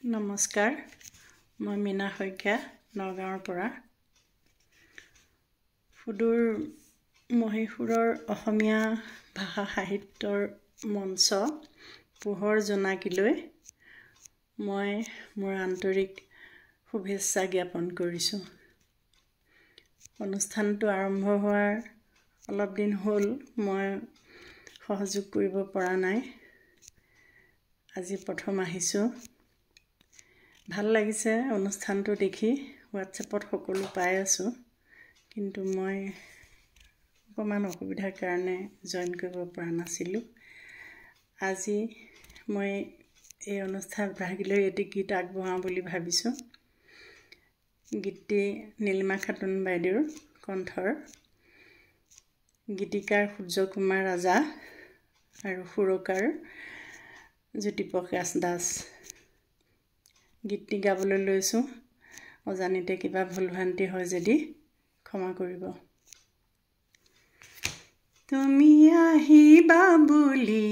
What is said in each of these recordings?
নমস্কাৰ মই মীনা শইকীয়া নগাঁৱৰ পৰা সুদূৰ মহীশূৰৰ অসমীয়া ভাষা সাহিত্যৰ মঞ্চ পোহৰ জোনাকীলৈ মই মোৰ আন্তৰিক শুভেচ্ছা জ্ঞাপন কৰিছোঁ। অনুষ্ঠানটো আৰম্ভ হোৱাৰ অলপ দিন হ'ল মই সহযোগ কৰিব পৰা নাই। আজি প্ৰথম আহিছোঁ। ভাল লাগিছে অনুষ্ঠানটো দেখি। হোৱাটছএপত সকলো পাই আছোঁ, কিন্তু মই অকণমান অসুবিধাৰ কাৰণে জইন কৰিব পৰা নাছিলোঁ। আজি মই এই অনুষ্ঠান ভাগ লৈ এটি গীত আগবঢ়াওঁ বুলি ভাবিছোঁ। গীতটি নীলিমা খাতুন বাইদেউৰ কণ্ঠৰ। গীতিকাৰ সূৰ্যকুমাৰ ৰাজা আৰু সুৰকাৰ জ্যোতিপ্ৰকাশ দাস। গীতটি গাবলৈ লৈছোঁ। অজানিতে কিবা ভুল ভ্ৰান্তি হয় যদি ক্ষমা কৰিব। তুমি আহিবা বুলি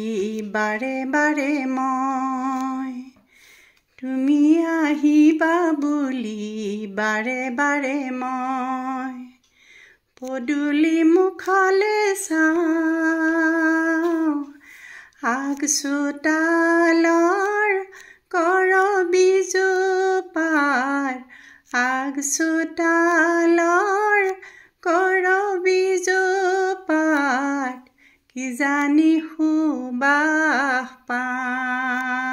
বাৰে বাৰে মই, তুমি আহিবা বুলি বাৰে বাৰে মই, পদূলি মুখলৈ চাওঁ, আগচোতালৰ কৰবীজোপাৰ, আগচোতালৰ কৰবীজোপাত কিজানি সুবাস পাওঁ,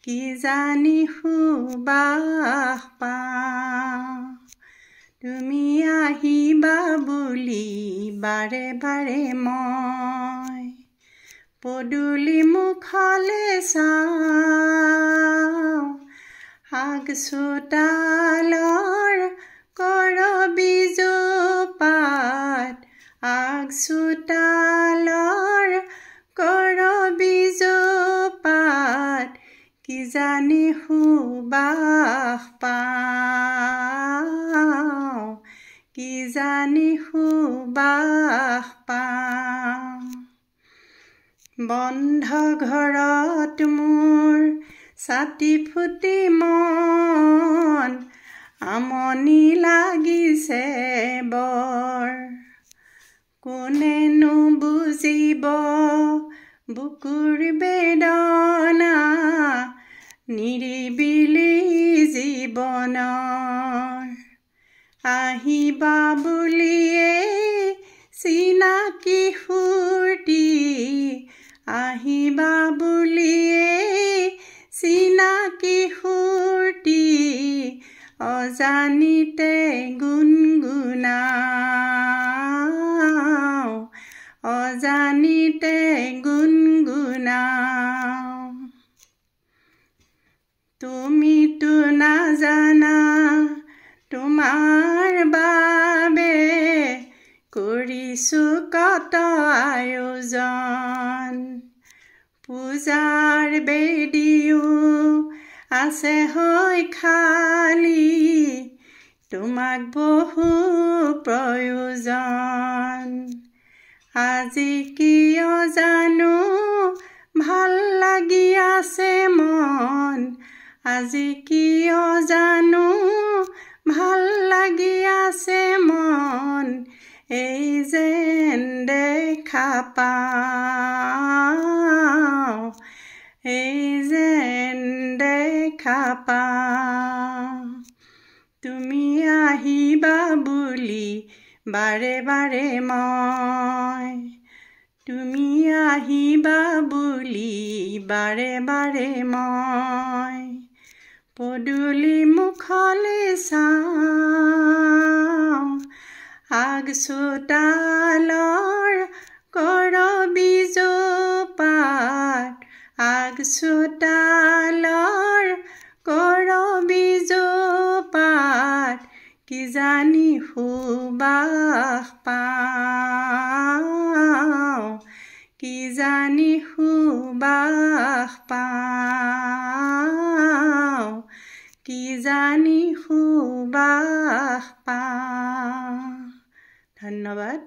কিজানি সুবাস পাওঁ। তুমি আহিবা বুলি বাৰে বাৰে মই, পদূলি মুখলৈ চাওঁ, আগচোতালৰ কৰবীজোপাত, আগচোতালৰ কৰবীজোপাত কিজানি সুবাস পাওঁ, কিজানি সুবাস পাওঁ। বন্ধ ঘৰত মোৰ ছাতি ফুটি মন, আমনি লাগিছে বৰ, কোনেনো বুজিব বুকুৰ বেদনা নিৰিবিলি জীৱনৰ। আহিবা বুলিয়ে চিনাকি ফূৰ্তি, আহিবা বুলিয়ে চিনাকি ফূৰ্তি, অজানিতে গুণগুণাওঁ, অজানিতে গুণগুণাওঁ। তুমিতো নাজানা তোমাৰ বাবে কৰিছোঁ কত আয়োজন, পূজাৰ বেদীও আছে হয় খালী, তোমাক বহু প্ৰয়োজন। আজি কিয় জানো ভাল লাগি আছে মন, আজি কিয় জানো ভাল লাগি আছে মন, এই যেন দেখা পাওঁ, এই যেন দেখা পাওঁ। তুমি আহিবা বুলি বাৰে বাৰে মই, তুমি আহিবা বুলি বাৰে বাৰে মই, পদূলি মুখলৈ চাওঁ, আগচোতালৰ কৰবীজোপাত, আগচোতালৰ কৰবীজোপাত কিজানি সুবাস পাওঁ, কিজানি সুবাস পাওঁ, কিজানি সুবাস পাওঁ। ধন্যবাদ।